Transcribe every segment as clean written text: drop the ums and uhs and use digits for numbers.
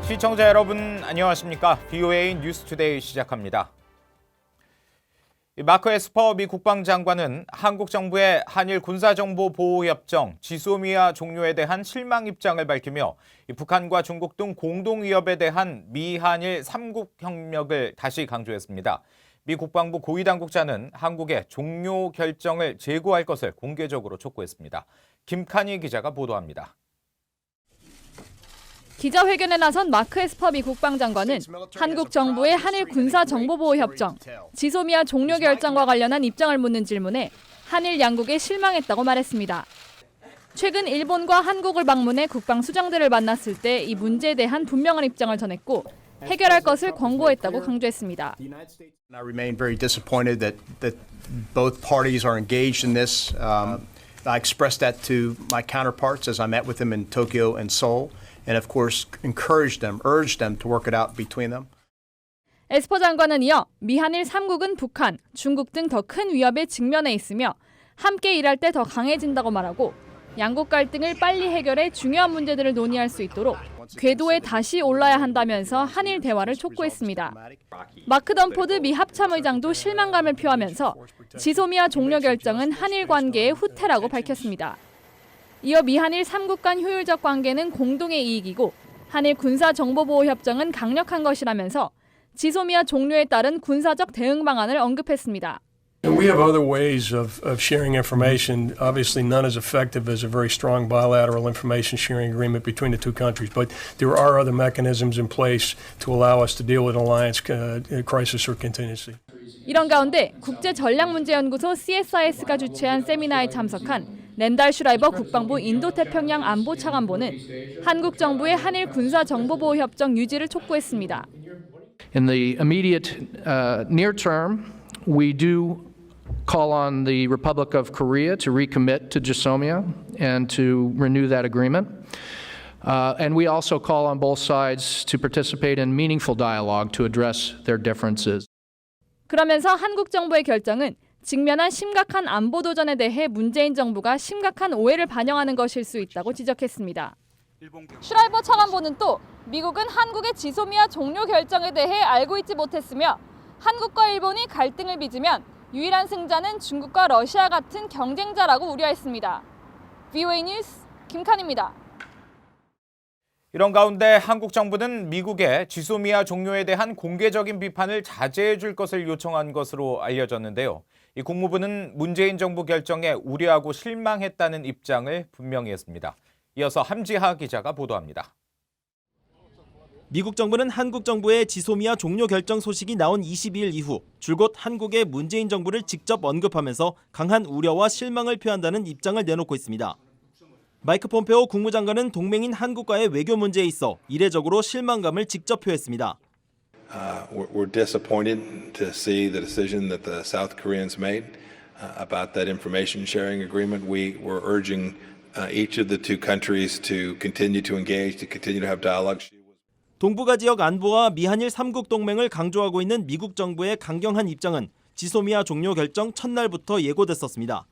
시청자 여러분 안녕하십니까? VOA 뉴스투데이 시작합니다. 마크 에스퍼 미 국방장관은 한국 정부의 한일 군사정보보호협정 지소미아 종료에 대한 실망 입장을 밝히며 북한과 중국 등 공동위협에 대한 미한일 3국 협력을 다시 강조했습니다. 미 국방부 고위당국자는 한국의 종료 결정을 재고할 것을 공개적으로 촉구했습니다. 김칸희 기자가 보도합니다. 기자회견에 나선 마크 에스퍼 미 국방장관은 한국 정부의 한일 군사정보보호협정, 지소미아 종료 결정과 관련한 입장을 묻는 질문에 한일 양국에 실망했다고 말했습니다. 최근 일본과 한국을 방문해 국방수장들을 만났을 때 이 문제에 대한 분명한 입장을 전했고 해결할 것을 권고했다고 강조했습니다. I remain very disappointed that both parties are engaged in this. I expressed that to my counterparts as I met with them in Tokyo and Seoul. And of course, urged them to work it out between them. 에스퍼 장관은 이어 미한일 3국은 북한, 중국 등 더 큰 위협에 직면해 있으며 함께 일할 때 더 강해진다고 말하고 양국 갈등을 빨리 해결해 중요한 문제들을 논의할 수 있도록 궤도에 다시 올라야 한다면서 한일 대화를 촉구했습니다. 마크 던포드 미 합참의장도 실망감을 표하면서 지소미아 종료 결정은 한일 관계의 후퇴라고 밝혔습니다. 이어 미한일 3국 간 효율적 관계는 공동의 이익이고 한일 군사정보보호협정은 강력한 것이라면서 지소미아 종료에 따른 군사적 대응 방안을 언급했습니다. We have other ways of sharing information. Obviously, none as effective as a very strong bilateral information sharing agreement between the two countries. But there are other mechanisms in place to allow us to deal with an alliance crisis or contingency. 이런 가운데 국제전략문제연구소 CSIS가 주최한 세미나에 참석한 랜달 슈라이버 국방부 인도태평양 안보차관보는 한국 정부의 한일 군사정보보호협정 유지를 촉구했습니다. In the immediate near term, we do call on the Republic of Korea to recommit to GSOMIA and to renew that agreement. And we also call on both sides to participate in meaningful dialogue to address their differences. 그러면서 한국 정부의 결정은 직면한 심각한 안보 도전에 대해 문재인 정부가 심각한 오해를 반영하는 것일 수 있다고 지적했습니다. 슈라이버 차관보는 또 미국은 한국의 지소미아 종료 결정에 대해 알고 있지 못했으며 한국과 일본이 갈등을 빚으면 유일한 승자는 중국과 러시아 같은 경쟁자라고 우려했습니다. VOA 뉴스 김칸입니다. 이런 가운데 한국 정부는 미국의 지소미아 종료에 대한 공개적인 비판을 자제해 줄 것을 요청한 것으로 알려졌는데요. 이 국무부는 문재인 정부 결정에 우려하고 실망했다는 입장을 분명히 했습니다. 이어서 함지하 기자가 보도합니다. 미국 정부는 한국 정부의 지소미아 종료 결정 소식이 나온 22일 이후 줄곧 한국의 문재인 정부를 직접 언급하면서 강한 우려와 실망을 표한다는 입장을 내놓고 있습니다. 마이크 폼페오 국무장관은 동맹인 한국과의 외교 문제에 있어 이례적으로 실망감을 직접 표했습니다. We're disappointed to see the decision that the South Koreans made about that information sharing agreement. We were urging each of the two countries to continue to engage, to continue to have dialogue. 동북아 지역 안보와 미한일 3국 동맹을 강조하고 있는 미국 정부의 강경한 입장은 지소미아 종료 결정 첫날부터 예고됐었습니다.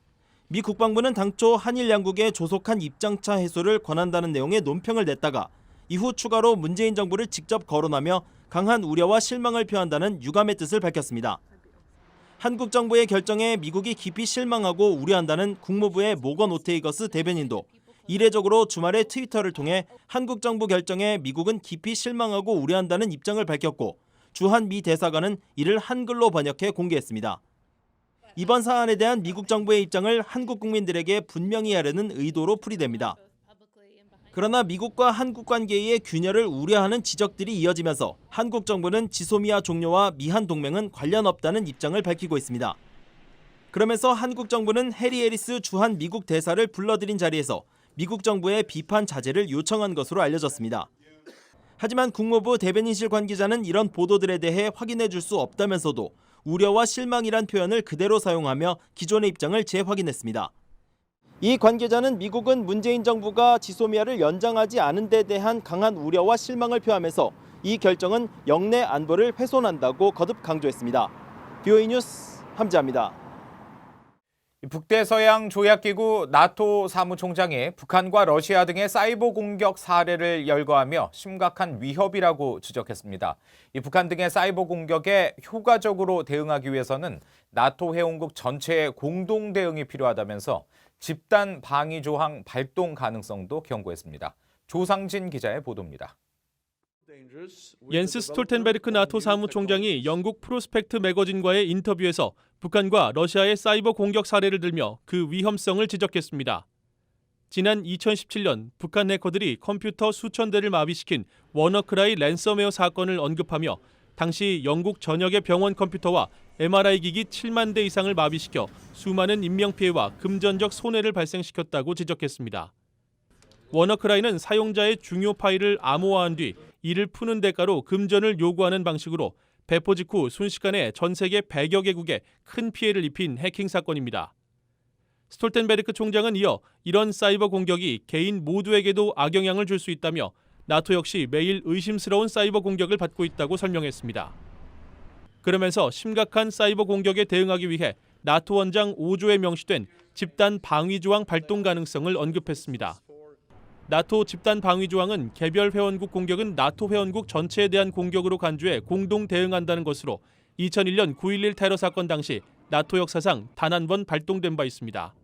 미 국방부는 당초 한일 양국의 조속한 입장차 해소를 권한다는 내용의 논평을 냈다가 이후 추가로 문재인 정부를 직접 거론하며 강한 우려와 실망을 표한다는 유감의 뜻을 밝혔습니다. 한국 정부의 결정에 미국이 깊이 실망하고 우려한다는 국무부의 모건 오테이거스 대변인도 이례적으로 주말에 트위터를 통해 한국 정부 결정에 미국은 깊이 실망하고 우려한다는 입장을 밝혔고 주한 미 대사관은 이를 한글로 번역해 공개했습니다. 이번 사안에 대한 미국 정부의 입장을 한국 국민들에게 분명히 하려는 의도로 풀이됩니다. 그러나 미국과 한국 관계의 균열을 우려하는 지적들이 이어지면서 한국 정부는 지소미아 종료와 미한 동맹은 관련 없다는 입장을 밝히고 있습니다. 그러면서 한국 정부는 해리 해리스 주한 미국 대사를 불러들인 자리에서 미국 정부의 비판 자제를 요청한 것으로 알려졌습니다. 하지만 국무부 대변인실 관계자는 이런 보도들에 대해 확인해 줄 수 없다면서도 우려와 실망이란 표현을 그대로 사용하며 기존의 입장을 재확인했습니다. 이 관계자는 미국은 문재인 정부가 지소미아를 연장하지 않은 데 대한 강한 우려와 실망을 표하면서 이 결정은 영내 안보를 훼손한다고 거듭 강조했습니다. VOA 뉴스 함지아입니다. 북대서양 조약기구 나토 사무총장이 북한과 러시아 등의 사이버 공격 사례를 열거하며 심각한 위협이라고 지적했습니다. 이 북한 등의 사이버 공격에 효과적으로 대응하기 위해서는 나토 회원국 전체의 공동 대응이 필요하다면서 집단 방위 조항 발동 가능성도 경고했습니다. 조상진 기자의 보도입니다. 옌스 스톨텐베르크 나토 사무총장이 영국 프로스펙트 매거진과의 인터뷰에서 북한과 러시아의 사이버 공격 사례를 들며 그 위험성을 지적했습니다. 지난 2017년 북한 해커들이 컴퓨터 수천 대를 마비시킨 워너크라이 랜섬웨어 사건을 언급하며 당시 영국 전역의 병원 컴퓨터와 MRI 기기 7만 대 이상을 마비시켜 수많은 인명피해와 금전적 손해를 발생시켰다고 지적했습니다. 워너크라이는 사용자의 중요 파일을 암호화한 뒤 이를 푸는 대가로 금전을 요구하는 방식으로 배포 직후 순식간에 전 세계 100여 개국에 큰 피해를 입힌 해킹 사건입니다. 스톨텐베르크 총장은 이어 이런 사이버 공격이 개인 모두에게도 악영향을 줄 수 있다며 나토 역시 매일 의심스러운 사이버 공격을 받고 있다고 설명했습니다. 그러면서 심각한 사이버 공격에 대응하기 위해 나토 원장 5조에 명시된 집단 방위 조항 발동 가능성을 언급했습니다. 나토 집단 방위 조항은 개별 회원국 공격은 나토 회원국 전체에 대한 공격으로 간주해 공동 대응한다는 것으로 2001년 9.11 테러 사건 당시 나토 역사상 단 한 번 발동된 바 있습니다.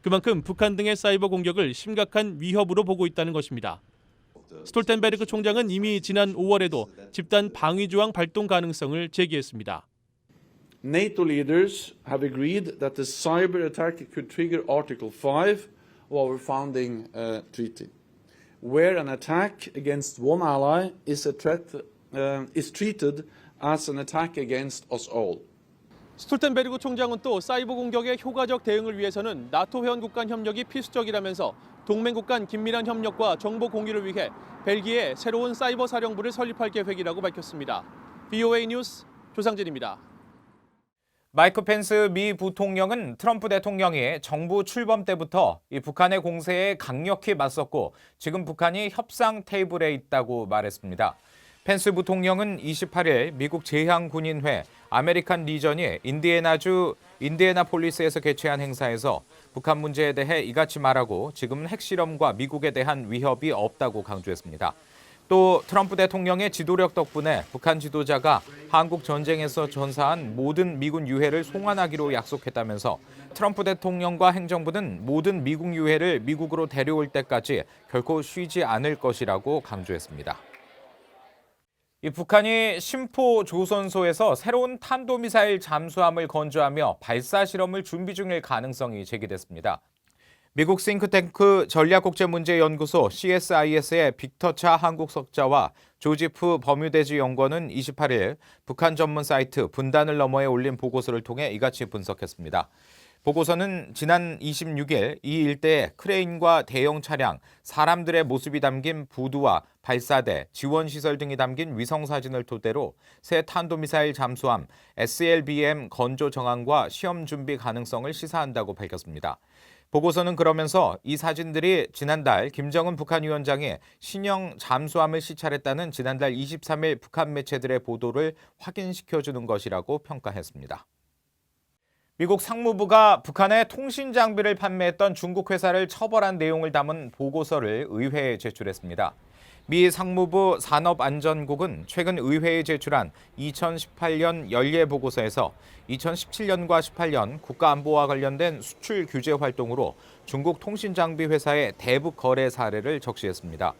그만큼 북한 등의 사이버 공격을 심각한 위협으로 보고 있다는 것입니다. 스톨텐베르크 총장은 이미 지난 5월에도 집단 방위 조항 발동 가능성을 제기했습니다. NATO leaders have agreed that the cyber attack could trigger Article 5 of our founding treaty, where an attack against one ally is a threat is treated as an attack against us all. 스톨텐베르크 총장은 또 사이버 공격의 효과적 대응을 위해서는 나토 회원국 간 협력이 필수적이라면서 동맹국 간 긴밀한 협력과 정보 공유를 위해 벨기에 새로운 사이버 사령부를 설립할 계획이라고 밝혔습니다. VOA 뉴스 조상진입니다. 마이크 펜스 미 부통령은 트럼프 대통령이 정부 출범 때부터 이 북한의 공세에 강력히 맞섰고 지금 북한이 협상 테이블에 있다고 말했습니다. 펜스 부통령은 28일 미국 제향군인회 아메리칸 리전이 인디애나주 인디애나폴리스에서 개최한 행사에서 북한 문제에 대해 이같이 말하고 지금은 핵실험과 미국에 대한 위협이 없다고 강조했습니다. 또 트럼프 대통령의 지도력 덕분에 북한 지도자가 한국 전쟁에서 전사한 모든 미군 유해를 송환하기로 약속했다면서 트럼프 대통령과 행정부는 모든 미국 유해를 미국으로 데려올 때까지 결코 쉬지 않을 것이라고 강조했습니다. 이 북한이 심포 조선소에서 새로운 탄도미사일 잠수함을 건조하며 발사 실험을 준비 중일 가능성이 제기됐습니다. 미국 싱크탱크 전략국제문제연구소 CSIS의 빅터 차 한국석자와 조지프 버뮤데즈 연구원은 28일 북한 전문 사이트 분단을 너머에 올린 보고서를 통해 이같이 분석했습니다. 보고서는 지난 26일 이 일대에 크레인과 대형 차량, 사람들의 모습이 담긴 부두와 발사대, 지원시설 등이 담긴 위성사진을 토대로 새 탄도미사일 잠수함 SLBM 건조 정황과 시험 준비 가능성을 시사한다고 밝혔습니다. 보고서는 그러면서 이 사진들이 지난달 김정은 북한 위원장이 신형 잠수함을 시찰했다는 지난달 23일 북한 매체들의 보도를 확인시켜주는 것이라고 평가했습니다. 미국 상무부가 북한에 통신 장비를 판매했던 중국 회사를 처벌한 내용을 담은 보고서를 의회에 제출했습니다. 미 상무부 산업안전국은 최근 의회에 제출한 2018년 연례보고서에서 2017년과 18년 국가안보와 관련된 수출 규제 활동으로 중국 통신장비 회사의 대북 거래 사례를 적시했습니다.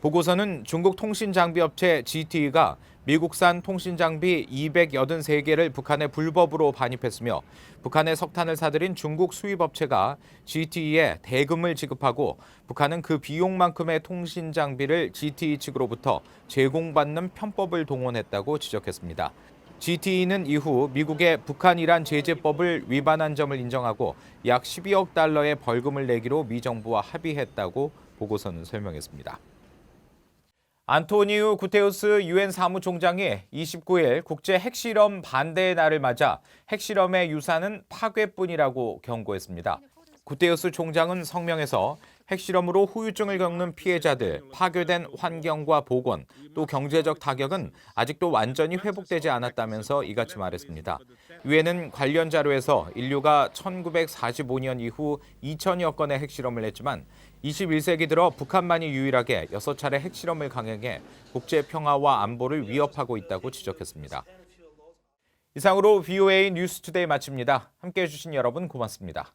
보고서는 중국 통신장비업체 GTE가 미국산 통신장비 283개를 북한에 불법으로 반입했으며 북한에 석탄을 사들인 중국 수입업체가 GTE에 대금을 지급하고 북한은 그 비용만큼의 통신장비를 GTE 측으로부터 제공받는 편법을 동원했다고 지적했습니다. GTE는 이후 미국의 북한-이란 제재법을 위반한 점을 인정하고 약 12억 달러의 벌금을 내기로 미 정부와 합의했다고 보고서는 설명했습니다. 안토니우 구테우스 유엔 사무총장이 29일 국제 핵실험 반대의 날을 맞아 핵실험의 유산은 파괴뿐이라고 경고했습니다. 구테우스 총장은 성명에서 핵실험으로 후유증을 겪는 피해자들, 파괴된 환경과 보건, 또 경제적 타격은 아직도 완전히 회복되지 않았다면서 이같이 말했습니다. 유엔은 관련 자료에서 인류가 1945년 이후 2천여 건의 핵실험을 했지만 21세기 들어 북한만이 유일하게 6차례 핵실험을 강행해 국제 평화와 안보를 위협하고 있다고 지적했습니다. 이상으로 VOA 뉴스투데이 마칩니다. 함께해 주신 여러분 고맙습니다.